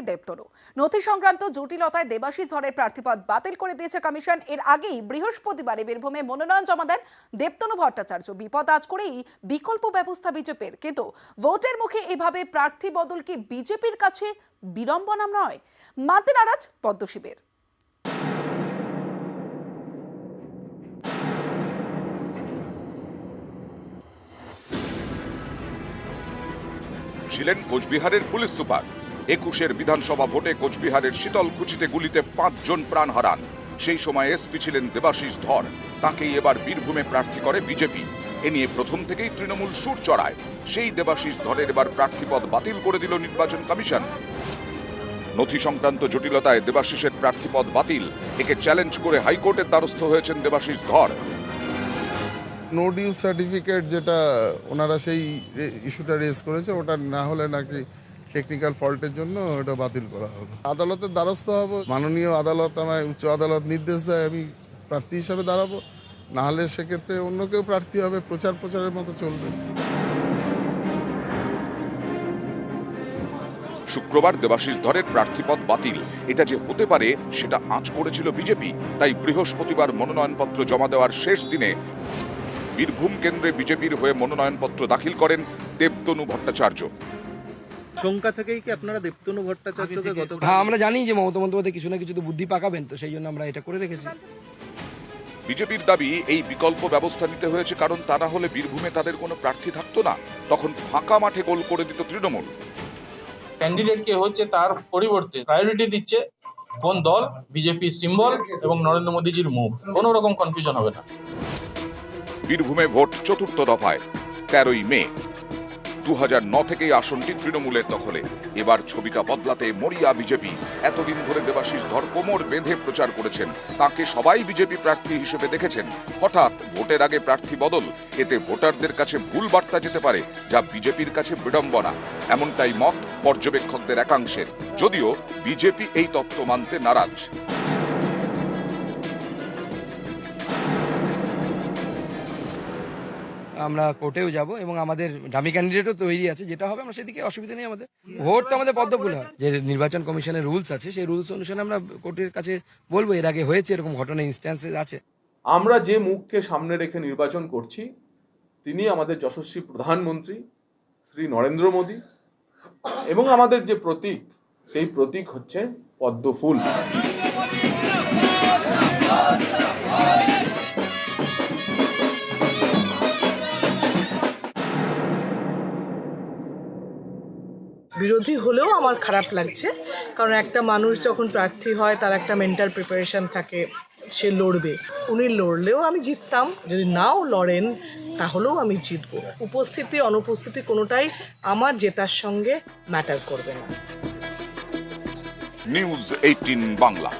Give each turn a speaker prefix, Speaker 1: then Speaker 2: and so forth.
Speaker 1: দেবতনু নথি সংক্রান্ত জটিলতায় দেবাশিস ধরের প্রার্থীপদ বাতিল করে দিয়েছে কমিশন। এর আগেই বৃহস্পতিবারে বীরভূমে মনোনয়ন জমা দেন দেবতনু ভট্টাচার্য। বিপদ আজ করেই বিকল্প ব্যবস্থা বিজেপির, কিন্তু ভোটের মুখে এভাবে প্রার্থী বদল কি বিজেপির কাছে বিড়ম্বনা নয়? মানতে নারাজ পদ্মশিবের।
Speaker 2: ছিলেন কোচবিহারের পুলিশ সুপার। ২১-এর বিধানসভা ভোটে কোচবিহারের শীতলকুচিতে গুলিতে ৫ জন প্রাণ হারান। সেই সময় এসপি ছিলেন দেবাশিস ধর। তাকেই এবার বীরভূমে প্রার্থী করে বিজেপি। এ নিয়ে প্রথম থেকেই তৃণমূল সুর চড়ায়। সেই দেবাশিস ধরের এবার প্রার্থীপদ বাতিল করে দিল নির্বাচন কমিশন। নথি সংক্রান্ত জটিলতায় দেবাশিসের প্রার্থীপদ বাতিল। একে চ্যালেঞ্জ করে হাইকোর্টের দ্বারস্থ হয়েছেন দেবাশিস ধর।
Speaker 3: নো ডিউ সার্টিফিকেট যেটা ওনারা সেই ইস্যুটা রেজ করেছে, ওটা না হলে নাকি টেকনিক্যাল ফল্টের জন্য ওটা বাতিল করা হবে। আদালতের দ্বারস্থ হব, মাননীয় আদালত আমায় উচ্চ আদালত নির্দেশ দেয় আমি প্রার্থী হিসাবে দাঁড়াবো, না হলে সেক্ষেত্রে অন্য কেউ প্রার্থী হবে, প্রচারের মতো চলবে।
Speaker 2: শুক্রবার দেবাশিস ধরের প্রার্থীপদ বাতিল, এটা যে হতে পারে সেটা আঁচ করেছিল বিজেপি। তাই বৃহস্পতিবার মনোনয়নপত্র জমা দেওয়ার শেষ দিনে বীরভূম কেন্দ্রে বিজেপির হয়ে মনোনয়নপত্র দাখিল করেন দেবতনু ভট্টাচার্য।
Speaker 4: শঙ্কা থেকেই কি আপনারা দেবতনু ভট্টাচার্যকে গত
Speaker 5: আমরা জানি যে মমতা বন্দ্যোপাধ্যায় কিছু না কিছু তো বুদ্ধি পাকাবেন, তো সেই জন্য আমরা এটা করে রেখেছি।
Speaker 2: বিজেপির দাবি এই বিকল্প ব্যবস্থা নিতে হয়েছে কারণ তা না হলে বীরভূমে তাদের কোনো প্রার্থী থাকতো না, তখন ফাঁকা মাঠে গোল করে দিত তৃণমূল।
Speaker 6: ক্যান্ডিডেট কে হচ্ছে তার পরিবর্তে প্রায়োরিটি দিচ্ছে কোন দল, বিজেপি সিম্বল এবং নরেন্দ্র মোদীজির মুখ। কোনো রকম কনফিউশন হবে না।
Speaker 2: বীরভূমে ভোট চতুর্থ দফায় ১৩ই মে। ২০০৯ থেকেই আসনটি তৃণমূলের দখলে। এবার ছবিটা বদলাতে মরিয়া বিজেপি। এতদিন ধরে দেবাশিস ধর কোমর বেঁধে প্রচার করেছেন, তাকে সবাই বিজেপি প্রার্থী হিসেবে দেখেছেন। হঠাৎ ভোটের আগে প্রার্থী বদল, এতে ভোটারদের কাছে ভুল বার্তা যেতে পারে, যা বিজেপির কাছে বিড়ম্বনা। এমনটাই মত পর্যবেক্ষকদের একাংশের, যদিও বিজেপি এই তত্ত্ব মানতে নারাজ।
Speaker 5: আমরা কোর্টেও যাব এবং আমাদের ডামি ক্যান্ডিডেটও তৈরি আছে, যেটা হবে আমরা সেদিকে অসুবিধা নেই। আমাদের ভোট তো আমাদের পদ্মফুল হয়, যে নির্বাচন কমিশনের রুলস আছে সেই রুলস অনুসারে আমরা কোর্টের কাছে বলবো। এর আগে হয়েছে এরকম ঘটনা, ইনস্ট্যান্সেস আছে।
Speaker 7: আমরা যে মুখকে সামনে রেখে নির্বাচন করছি তিনি আমাদের যশস্বী প্রধানমন্ত্রী শ্রী নরেন্দ্র মোদী, এবং আমাদের যে প্রতীক সেই প্রতীক হচ্ছে পদ্মফুল।
Speaker 8: বিরোধী হলেও আমার খারাপ লাগছে, কারণ একটা মানুষ যখন প্রার্থী হয় তার একটা মেন্টাল প্রিপারেশন থাকে, সে লড়বে। উনি লড়লেও আমি জিততাম, যদি নাও লড়েন তাহলেও আমি জিতবো। উপস্থিতি অনুপস্থিতি কোনোটাই আমার জেতার সঙ্গে ম্যাটার করবে না।
Speaker 2: নিউজ 18 বাংলা।